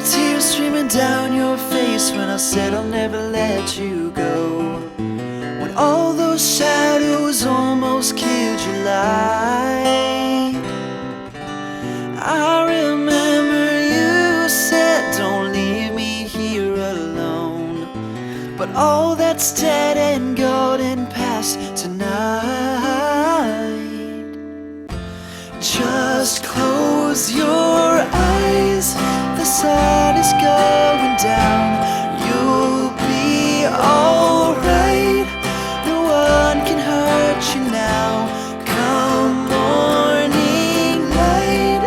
tears streaming down your face when I said I'll never let you go. When all those shadows almost killed your light, I remember you said don't leave me here alone. But all that's dead and gone and past tonight. Just close your eyes, the sun is going down. You'll be alright, no one can hurt you now. Come morning light,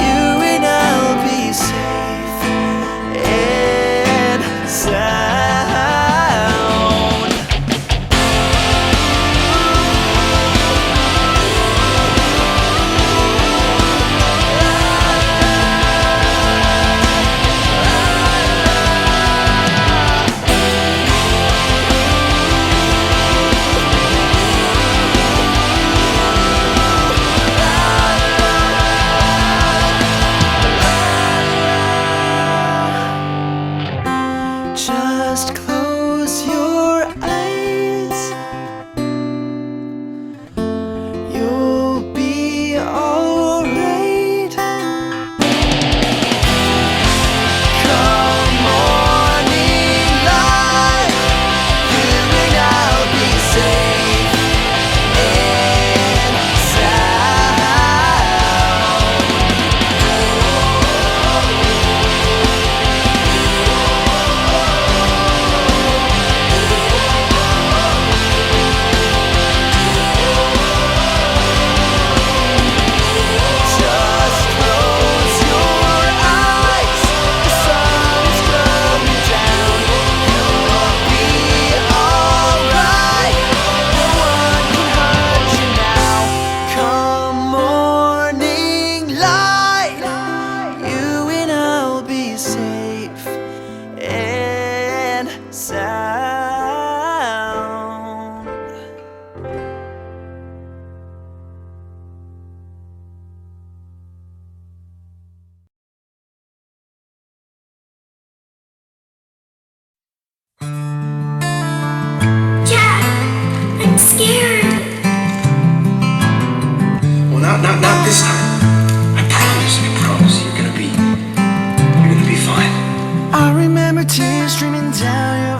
you and I'll be safe and sound. Just close your eyes, you'll be alright. Come morning light, you and I'll be safe and just close your eyes, the sun is going down. You'll be alright, no one can hurt you now. Come morning light, you and I'll be safe and sound. Dad, I'm scared. Well, not this time. I promise, you're gonna be fine. I remember tears streaming down